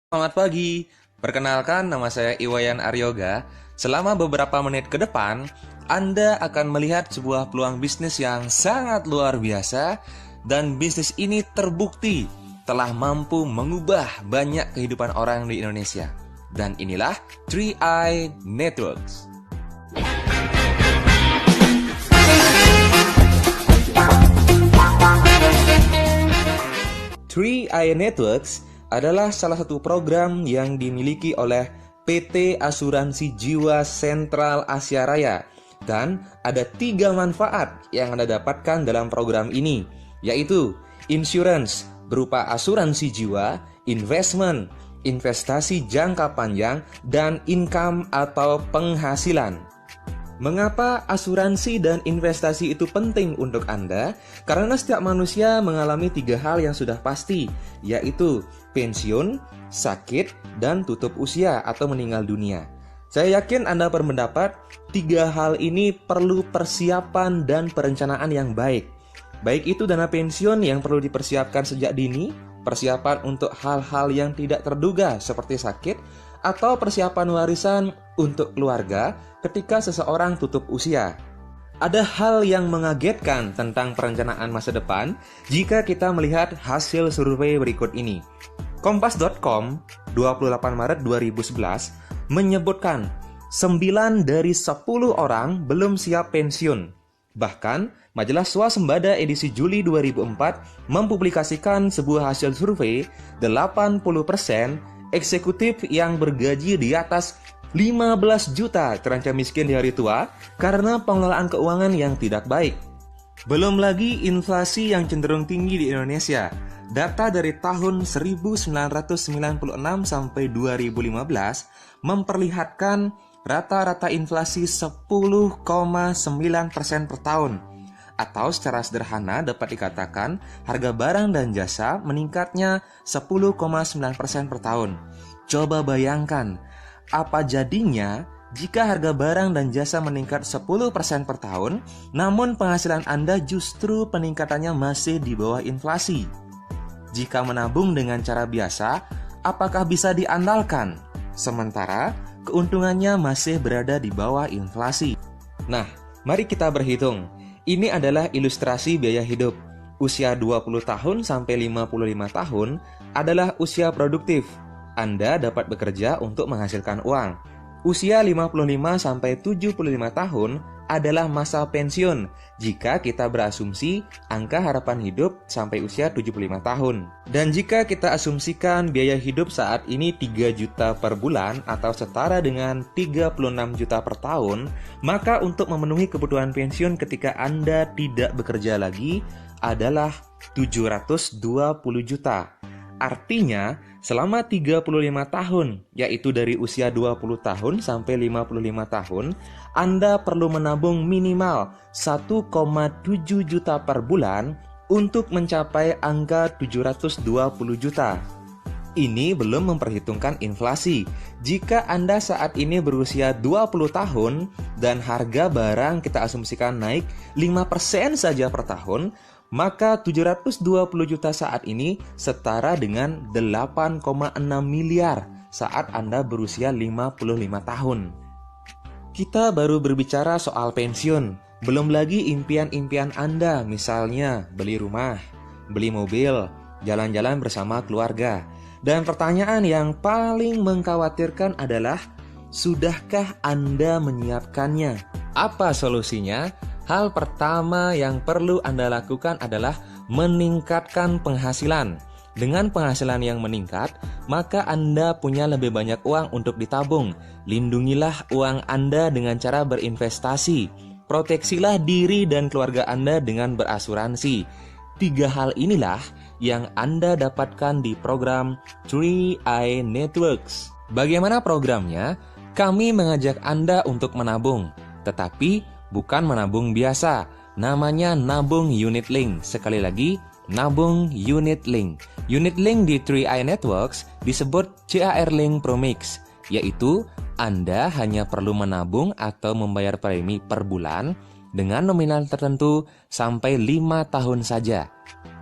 Selamat pagi, perkenalkan nama saya Iwayan Aryoga. Selama beberapa menit ke depan, Anda akan melihat sebuah peluang bisnis yang sangat luar biasa dan bisnis ini terbukti telah mampu mengubah banyak kehidupan orang di Indonesia. Dan inilah 3i Networks. 3i Networks adalah salah satu program yang dimiliki oleh PT Asuransi Jiwa Sentral Asia Raya. Dan ada 3 manfaat yang Anda dapatkan dalam program ini, yaitu insurance berupa asuransi jiwa, investment, investasi jangka panjang, dan income atau penghasilan. Mengapa asuransi dan investasi itu penting untuk Anda? Karena setiap manusia mengalami 3 hal yang sudah pasti, yaitu pensiun, sakit, dan tutup usia atau meninggal dunia. Saya yakin Anda berpendapat 3 hal ini perlu persiapan dan perencanaan yang baik. Baik itu dana pensiun yang perlu dipersiapkan sejak dini, persiapan untuk hal-hal yang tidak terduga seperti sakit, atau persiapan warisan untuk keluarga ketika seseorang tutup usia. Ada hal yang mengagetkan tentang perencanaan masa depan jika kita melihat hasil survei berikut ini. Kompas.com 28 Maret 2011 menyebutkan 9 dari 10 orang belum siap pensiun. Bahkan, Majalah Swasembada edisi Juli 2004 mempublikasikan sebuah hasil survei 80% eksekutif yang bergaji di atas 15 juta terancam miskin di hari tua karena pengelolaan keuangan yang tidak baik. Belum lagi inflasi yang cenderung tinggi di Indonesia. Data dari tahun 1996 sampai 2015 memperlihatkan rata-rata inflasi 10,9% per tahun. Atau secara sederhana dapat dikatakan harga barang dan jasa meningkatnya 10,9% per tahun. Coba bayangkan, apa jadinya jika harga barang dan jasa meningkat 10% per tahun, namun penghasilan Anda justru peningkatannya masih di bawah inflasi? Jika menabung dengan cara biasa, apakah bisa diandalkan? Sementara keuntungannya masih berada di bawah inflasi. Nah, mari kita berhitung. Ini adalah ilustrasi biaya hidup. Usia 20 tahun sampai 55 tahun adalah usia produktif. Anda dapat bekerja untuk menghasilkan uang. Usia 55 sampai 75 tahun adalah masa pensiun jika kita berasumsi angka harapan hidup sampai usia 75 tahun. Dan jika kita asumsikan biaya hidup saat ini 3 juta per bulan atau setara dengan 36 juta per tahun, maka untuk memenuhi kebutuhan pensiun ketika Anda tidak bekerja lagi adalah 720 juta. Artinya, selama 35 tahun, yaitu dari usia 20 tahun sampai 55 tahun, Anda perlu menabung minimal 1,7 juta per bulan untuk mencapai angka 720 juta. Ini belum memperhitungkan inflasi. Jika Anda saat ini berusia 20 tahun dan harga barang kita asumsikan naik 5% saja per tahun, maka 720 juta saat ini setara dengan 8,6 miliar saat Anda berusia 55 tahun. Kita baru berbicara soal pensiun, belum lagi impian-impian Anda, misalnya beli rumah, beli mobil, jalan-jalan bersama keluarga. Dan pertanyaan yang paling mengkhawatirkan adalah, sudahkah Anda menyiapkannya? Apa solusinya? Hal pertama yang perlu Anda lakukan adalah meningkatkan penghasilan. Dengan penghasilan yang meningkat, maka Anda punya lebih banyak uang untuk ditabung. Lindungilah uang Anda dengan cara berinvestasi. Proteksilah diri dan keluarga Anda dengan berasuransi. 3 hal inilah yang Anda dapatkan di program 3i Networks. Bagaimana programnya? Kami mengajak Anda untuk menabung, tetapi bukan menabung biasa, namanya nabung unit link. Sekali lagi, nabung unit link. Unit link di 3i Networks disebut CAR Link Promix, yaitu Anda hanya perlu menabung atau membayar premi per bulan dengan nominal tertentu sampai 5 tahun saja.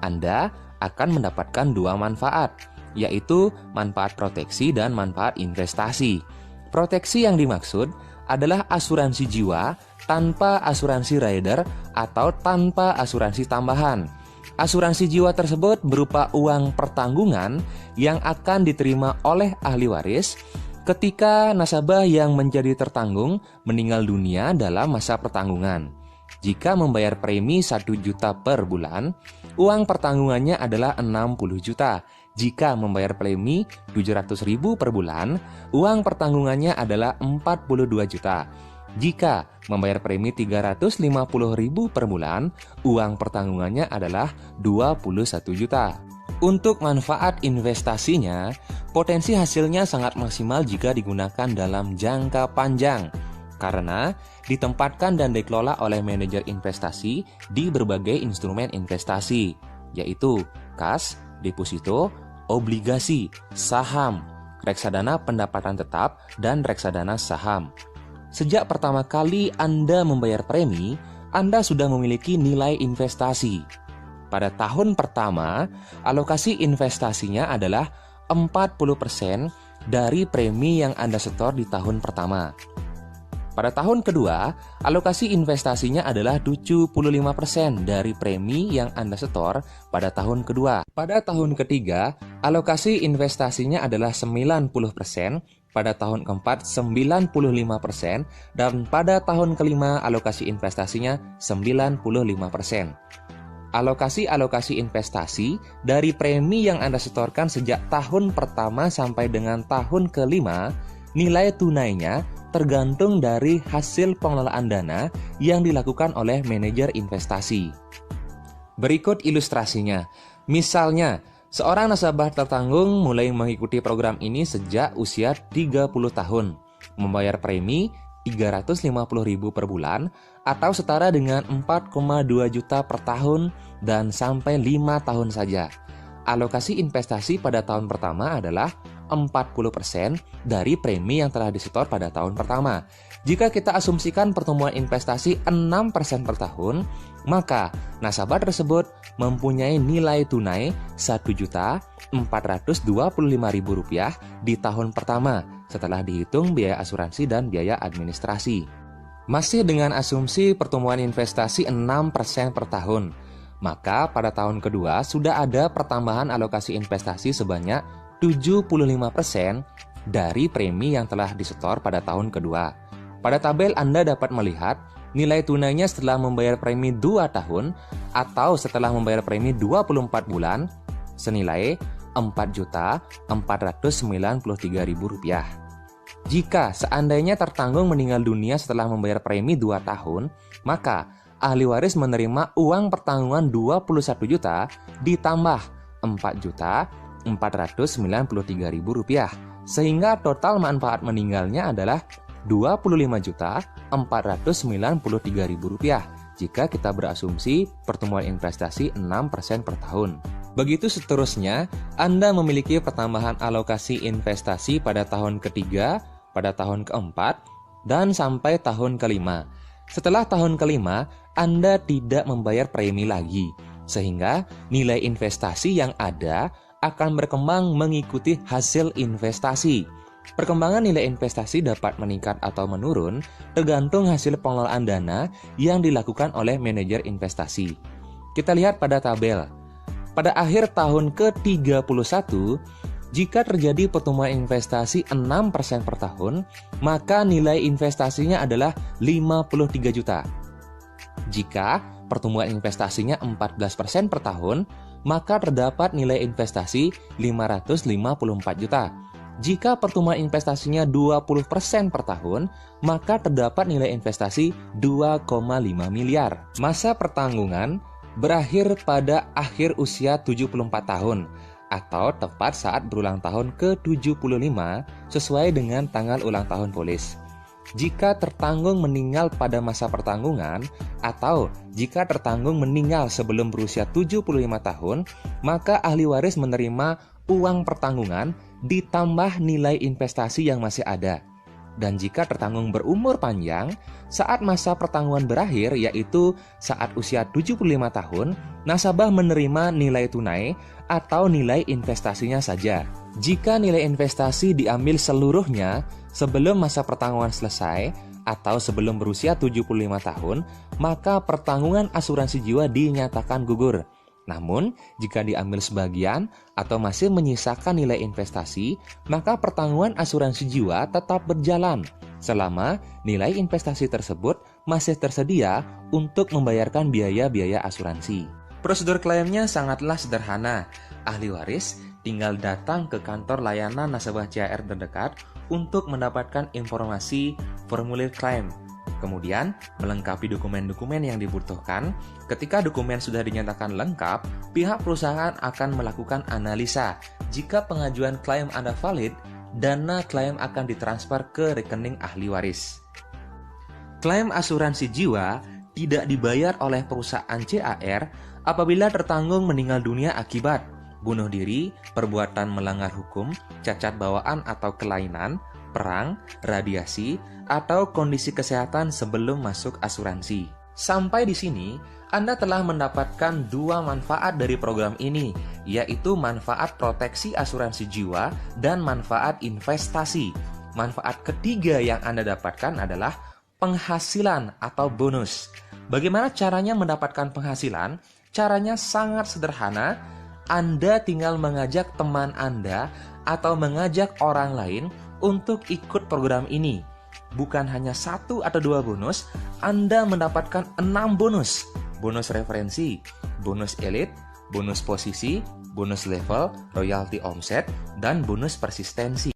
Anda akan mendapatkan 2 manfaat. yaitu manfaat proteksi dan manfaat investasi. Proteksi yang dimaksud adalah asuransi jiwa tanpa asuransi rider atau tanpa asuransi tambahan. Asuransi jiwa tersebut berupa uang pertanggungan yang akan diterima oleh ahli waris ketika nasabah yang menjadi tertanggung meninggal dunia dalam masa pertanggungan. Jika membayar premi 1 juta per bulan, uang pertanggungannya adalah 60 juta. Jika membayar premi 700.000 per bulan, uang pertanggungannya adalah 42 juta. Jika membayar premi 350.000 per bulan, uang pertanggungannya adalah 21 juta. Untuk manfaat investasinya, potensi hasilnya sangat maksimal jika digunakan dalam jangka panjang, karena ditempatkan dan dikelola oleh manajer investasi di berbagai instrumen investasi, yaitu kas, deposito, obligasi, saham, reksadana pendapatan tetap, dan reksadana saham. Sejak pertama kali Anda membayar premi, Anda sudah memiliki nilai investasi. Pada tahun pertama, alokasi investasinya adalah 40% dari premi yang Anda setor di tahun pertama. Pada tahun kedua, alokasi investasinya adalah 75% dari premi yang Anda setor pada tahun kedua. Pada tahun ketiga, alokasi investasinya adalah 90%, pada tahun keempat 95%, dan pada tahun kelima alokasi investasinya 95%. Alokasi investasi dari premi yang Anda setorkan sejak tahun pertama sampai dengan tahun kelima, nilai tunainya tergantung dari hasil pengelolaan dana yang dilakukan oleh manajer investasi. Berikut ilustrasinya. Misalnya, seorang nasabah tertanggung mulai mengikuti program ini sejak usia 30 tahun, membayar premi 350.000 per bulan atau setara dengan 4,2 juta per tahun dan sampai 5 tahun saja. Alokasi investasi pada tahun pertama adalah 40% dari premi yang telah disetor pada tahun pertama. Jika kita asumsikan pertumbuhan investasi 6% per tahun, maka nasabah tersebut mempunyai nilai tunai Rp1.425.000 di tahun pertama setelah dihitung biaya asuransi dan biaya administrasi. Masih dengan asumsi pertumbuhan investasi 6% per tahun, maka pada tahun kedua sudah ada pertambahan alokasi investasi sebanyak 75% dari premi yang telah disetor pada tahun kedua. Pada tabel Anda dapat melihat nilai tunainya setelah membayar premi 2 tahun atau setelah membayar premi 24 bulan senilai Rp4.493.000. Jika seandainya tertanggung meninggal dunia setelah membayar premi 2 tahun, maka ahli waris menerima uang pertanggungan 21 juta ditambah Rp4.493.000, sehingga total manfaat meninggalnya adalah Rp25.493.000 jika kita berasumsi pertumbuhan investasi 6% per tahun. Begitu seterusnya, Anda memiliki pertambahan alokasi investasi pada tahun ketiga, pada tahun keempat, dan sampai tahun kelima. Setelah tahun kelima, Anda tidak membayar premi lagi, sehingga nilai investasi yang ada akan berkembang mengikuti hasil investasi. Perkembangan nilai investasi dapat meningkat atau menurun tergantung hasil pengelolaan dana yang dilakukan oleh manajer investasi. Kita lihat pada tabel. Pada akhir tahun ke-31, jika terjadi pertumbuhan investasi 6% per tahun, maka nilai investasinya adalah 53 juta. Jika pertumbuhan investasinya 14% per tahun, maka terdapat nilai investasi 554 juta. Jika pertumbuhan investasinya 20% per tahun, maka terdapat nilai investasi 2,5 miliar. Masa pertanggungan berakhir pada akhir usia 74 tahun atau tepat saat berulang tahun ke-75 sesuai dengan tanggal ulang tahun polis. Jika tertanggung meninggal pada masa pertanggungan atau jika tertanggung meninggal sebelum berusia 75 tahun, maka ahli waris menerima uang pertanggungan ditambah nilai investasi yang masih ada. Dan jika tertanggung berumur panjang, saat masa pertanggungan berakhir yaitu saat usia 75 tahun, nasabah menerima nilai tunai atau nilai investasinya saja. Jika nilai investasi diambil seluruhnya sebelum masa pertanggungan selesai atau sebelum berusia 75 tahun, maka pertanggungan asuransi jiwa dinyatakan gugur. Namun, jika diambil sebagian atau masih menyisakan nilai investasi, maka pertanggungan asuransi jiwa tetap berjalan selama nilai investasi tersebut masih tersedia untuk membayarkan biaya-biaya asuransi. Prosedur klaimnya sangatlah sederhana. Ahli waris tinggal datang ke kantor layanan nasabah CHR terdekat untuk mendapatkan informasi formulir klaim. Kemudian, melengkapi dokumen-dokumen yang dibutuhkan. Ketika dokumen sudah dinyatakan lengkap, pihak perusahaan akan melakukan analisa. Jika pengajuan klaim Anda valid, dana klaim akan ditransfer ke rekening ahli waris. Klaim asuransi jiwa tidak dibayar oleh perusahaan CHR apabila tertanggung meninggal dunia akibat bunuh diri, perbuatan melanggar hukum, cacat bawaan atau kelainan, perang, radiasi, atau kondisi kesehatan sebelum masuk asuransi. Sampai di sini, Anda telah mendapatkan dua manfaat dari program ini, yaitu manfaat proteksi asuransi jiwa dan manfaat investasi. Manfaat ketiga yang Anda dapatkan adalah penghasilan atau bonus. Bagaimana caranya mendapatkan penghasilan? Caranya sangat sederhana. Anda tinggal mengajak teman Anda atau mengajak orang lain untuk ikut program ini. Bukan hanya 1 atau 2 bonus, Anda mendapatkan 6 bonus. Bonus referensi, bonus elite, bonus posisi, bonus level, royalti omset, dan bonus persistensi.